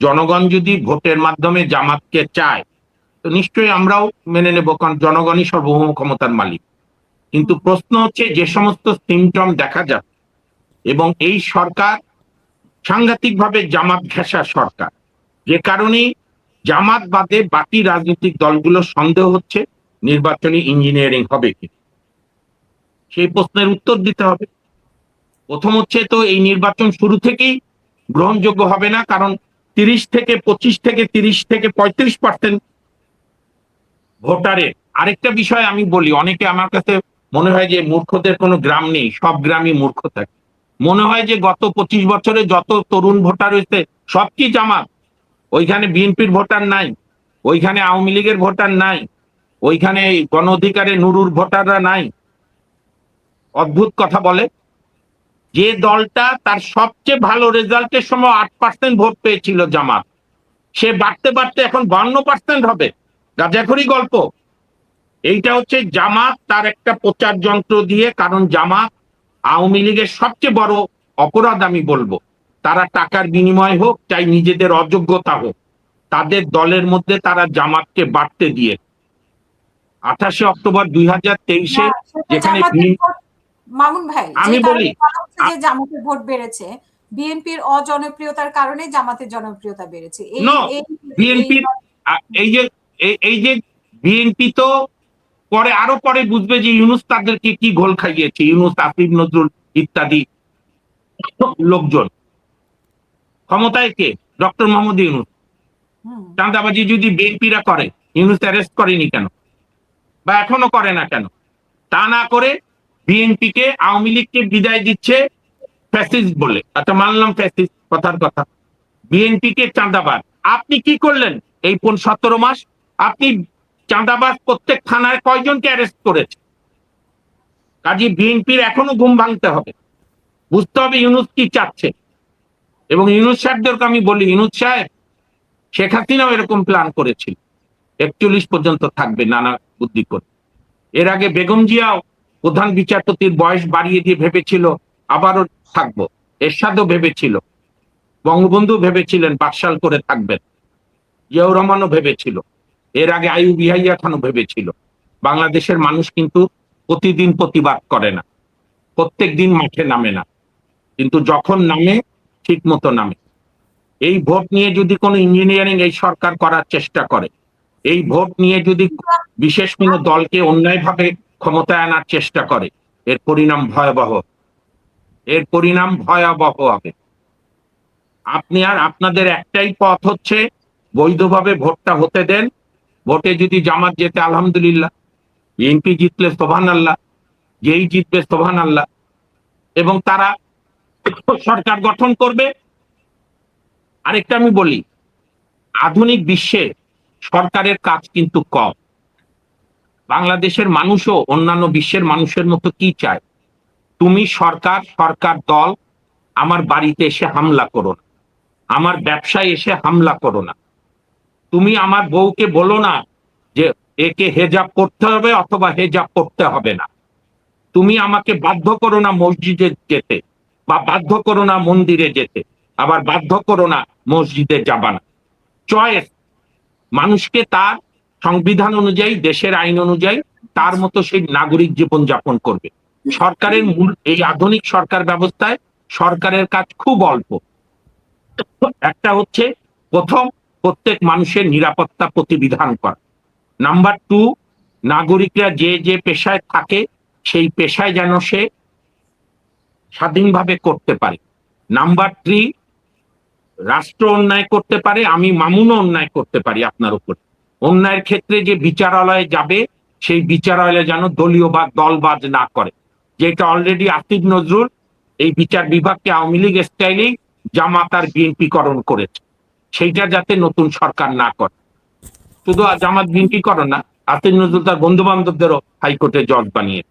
জনগণ যদি ভোটের মাধ্যমে জামাতকে চায় তো নিশ্চয়ই আমরাও মেনে নেব, কারণ জনগণই সার্বভৌম ক্ষমতার মালিক। কিন্তু প্রশ্ন হচ্ছে যে সমস্ত সিমটম দেখা যাচ্ছে, এবং এই সরকার সাংঘাতিকভাবে জামাত ঘেঁষা সরকার, যে কারণে জামাত বাদে বাকি রাজনৈতিক দলগুলো সন্দেহ হচ্ছে নির্বাচনী ইঞ্জিনিয়ারিং হবে কি। সেই প্রশ্নের উত্তর দিতে হবে। প্রথম হচ্ছে, তো এই নির্বাচন শুরু থেকেই গ্রহণযোগ্য হবে না, কারণ 30 থেকে 25 থেকে 30 থেকে 35% ভোটারের। আরেকটা বিষয় আমি বলি, অনেকে আমার কাছে মনে হয় যে মূর্খদের কোনো গ্রাম নেই, সব গ্রামই মূর্খ থাকে। মনে হয় যে গত 25 বছরে যত তরুণ ভোটার হয়েছে সব কি জামাত, ওইখানে বিএনপির ভোটার নাই, ওইখানে আওয়ামী লীগের ভোটার নাই, ওইখানে গণ অধিকারে নুরুর ভোটাররা নাই। অদ্ভুত কথা বলে। যে দলটা তার সবচেয়ে ভালো রেজাল্টের সময় 8% ভোট পেয়েছিল জামাত, সে বাড়তে বাড়তে এখন 52% হবে। গাঁজাখড়ি গল্প। এইটা হচ্ছে জামাত তার একটা প্রচার যন্ত্র দিয়ে, কারণ জামাত আওয়ামী লীগের সবচেয়ে বড় অপরাধ আমি বলবো, তারা টাকার বিনিময় হোক চাই নিজেদের অযোগ্যতা হোক, তাদের দলের মধ্যে তারা জামাতকে বাড়তে দিয়ে 28 অক্টোবর 2023-এ যেখানে মামুন ভাই আমি বলি যে জামাতের ভোট বেড়েছে, বিএনপির অজনপ্রিয়তার কারণে জামাতের জনপ্রিয়তা বেড়েছে। বিএনপির এই যে বিএনপি তো পরে আরো পরে বুঝবে যে ইউনূস তাদেরকে কি ঘোল খাইয়েছে, ইউনূস, আসিফ নজরুল ইত্যাদি লোকজন। ক্ষমতায় কে? ডক্টর মোহাম্মদ ইউনূস। চাঁদাবাজি যদি বিএনপিরা করে, ইউনূস অ্যারেস্ট করেনি কেন, বা এখনো করে না কেন? তা না করে বিএনপিকে, আওয়ামী লীগকে বিদায় দিচ্ছে ফ্যাসিস্ট বলে। আচ্ছা মানলাম ফ্যাসিস্ট, কথার কথা। বিএনপিকে চাঁদাবাজ। আপনি কি করলেন এই 17 মাস? আপনি চাঁদাবাজ প্রত্যেক থানায় কয়জনকে অ্যারেস্ট করেছে? কাজী বিএনপির এখনো ঘুম ভাঙতে হবে, বুঝতে হবে ইউনূস কি চাচ্ছে। এবং ইউনূস সাহেবদেরকে আমি বলি, ইউনূস সাহেব, শেখ হাসিনাও এরকম প্ল্যান করেছিল, 41 পর্যন্ত থাকবে নানা বুদ্ধি করে। এর আগে বেগম জিয়াও প্রধান বিচারপতির বয়স বাড়িয়ে দিয়ে ভেবেছিল আবারও থাকবো, এরশাদও ভেবেছিল, বঙ্গবন্ধু ভেবেছিলেন 5 সাল করে থাকবেন, জিয়াউর রহমানও ভেবেছিল, এর আগে আইয়ুব ইয়াহিয়া খানও ভেবেছিল। বাংলাদেশের মানুষ কিন্তু প্রতিদিন প্রতিবাদ করে না, প্রত্যেক দিন মাঠে নামে না, কিন্তু যখন নামে ঠিক মতো নামে। এই ভোট নিয়ে যদি কোনো ইঞ্জিনিয়ারিং এই সরকার করার চেষ্টা করে, এই ভোট নিয়ে যদি বিশেষ কোনো দলকে অন্যায়ভাবে ক্ষমতায় আনার চেষ্টা করে, এর পরিণাম ভয়াবহ, এর পরিণাম ভয়াবহ হবে। আপনি আর আপনাদের একটাই পথ হচ্ছে বৈধভাবে ভোটটা হতে দেন। ভোটে যদি জামাত জেতে আলহামদুলিল্লাহ, বিএনপি জিতলে সুবহানাল্লাহ, যেই জিতবে সুবহানাল্লাহ, এবং তারা সরকার গঠন করবে। আরেকটা আমি বলি, আধুনিক বিশ্বে সরকারের কাজ কিন্তু কম। বাংলাদেশের মানুষও অন্যান্য বিশ্বের মানুষের মতো কি চায়? তুমি সরকার, সরকার দল আমার বাড়িতে এসে হামলা করো না, আমার ব্যবসায় এসে হামলা করো না। তুমি আমার বউকে বলো না যে একে হেজাব করতে হবে অথবা হেজাব করতে হবে না। তুমি আমাকে বাধ্য করো না মসজিদে যেতে, বা বাধ্য করো না মন্দিরে যেতে, আবার বাধ্য করো না মসজিদে যাবা না। চয়েস, মানুষকে তার সংবিধান অনুযায়ী, দেশের আইন অনুযায়ী তার মতো সেই নাগরিক জীবন যাপন করবে। সরকারের মূল এই আধুনিক সরকার ব্যবস্থায় সরকারের কাজ খুব অল্প। একটা হচ্ছে, প্রথম, প্রত্যেক মানুষের নিরাপত্তা প্রতিবিধান করা। নাম্বার 2, নাগরিকরা যে যে পেশায় থাকে সেই পেশায় যেন সে স্বাধীনভাবে করতে পারে। নাম্বার 3, রাষ্ট্র অন্যায় করতে পারে, আমি মামুনও অন্যায় করতে পারি আপনার উপর, অন্যায়ের ক্ষেত্রে যে বিচারালয়ে যাবে সেই বিচারালয়ে যেন দলীয় বা দলবাজ না করে, যেটা অলরেডি আসিফ নজরুল এই বিচার বিভাগকে আওয়ামী লীগ স্টাইলেই জামাত আর বিএনপি করণ করেছে, সেইটা যাতে নতুন সরকার না করে। শুধু জামাত বিএনপি করো না, আসিফ নজরুল তার বন্ধু বান্ধবদেরও হাইকোর্টে জজ বানিয়ে।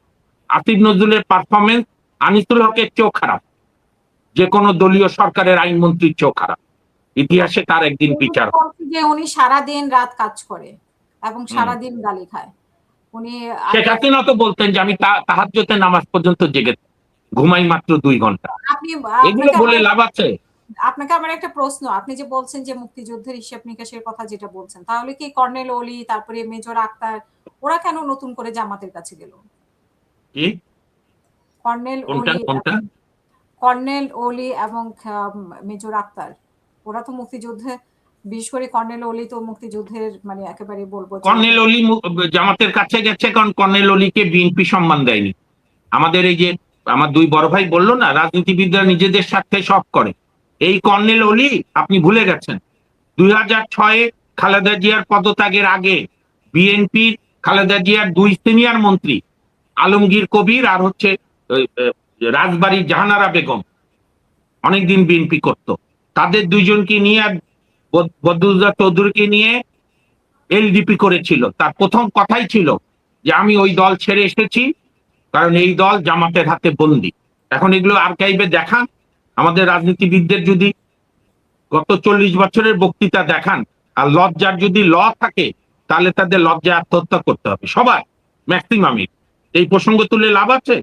আসিফ নজরুলের পারফরমেন্স আনিসুল হকের চেয়েও খারাপ, যে কোনো দলীয় সরকারের আইনমন্ত্রীর চেয়েও খারাপ। ইতিহাসে তার একদিন বিচার। যে উনি সারাদিন রাত কাজ করে এবং সারাদিন গালি খায়। উনি শেখ হাসিনা তো বলতেন যে আমি তাহাজ্জুদের নামাজ পর্যন্ত জেগে ঘুমাই মাত্র 2 ঘন্টা। এগুলো বলে লাভ আছে? আপনাকে আমার একটা প্রশ্ন, আপনি যে বলছেন যে মুক্তিযুদ্ধের হিসাব নিকাশের কথা যেটা বলছেন, তাহলে কি কর্নেল অলি তারপরে মেজর আক্তার ওরা কেন নতুন করে জামাতের কাছে গেল? কি কর্নেল কোনটা অলি কোনটা? কর্নেল অলি এবং মেজর আক্তার ওরা তো মুক্তিযুদ্ধে, বিশেষ করে কর্নেল অলি তো মুক্তিযুদ্ধের মানে একেবারে বলবো যে কর্নেল অলি জামাতের কাছে গেছে কারণ কর্নেল অলিকে বিএনপি সম্মান দেয়নি। আমাদের এই যে আমার দুই বড় ভাই বললো না, রাজনীতিবিদরা নিজেদের স্বার্থে সব করে। এই কর্নেল অলি আপনি ভুলে গেছেন 2006-এ খালেদা জিয়ার পদত্যাগের আগে বিএনপির খালেদা জিয়ার দুই সিনিয়র মন্ত্রী আলমগীর কবির আর হচ্ছে রাজবাড়ির জাহানারা বেগম অনেকদিন বিএনপি করত, তাদের দুইজনকে নিয়ে বদরুদ্দোজা চৌধুরীকে নিয়ে এলডিপি করেছিল। তার প্রথম কথাই ছিল যে আমি ওই দল ছেড়ে এসেছি কারণ এই দল জামাতের হাতে বন্দী। এখন এগুলো আর্কাইভে দেখান, আমাদের রাজনীতিবিদদের যদি গত 40 বছরের বক্তৃতা দেখান, আর লজ্জার যদি থাকে তাহলে তাদের লজ্জায় আত্মহত্যা করতে হবে সবার, ম্যাক্সিমামের। এই প্রসঙ্গ তুলে লাভ আছে?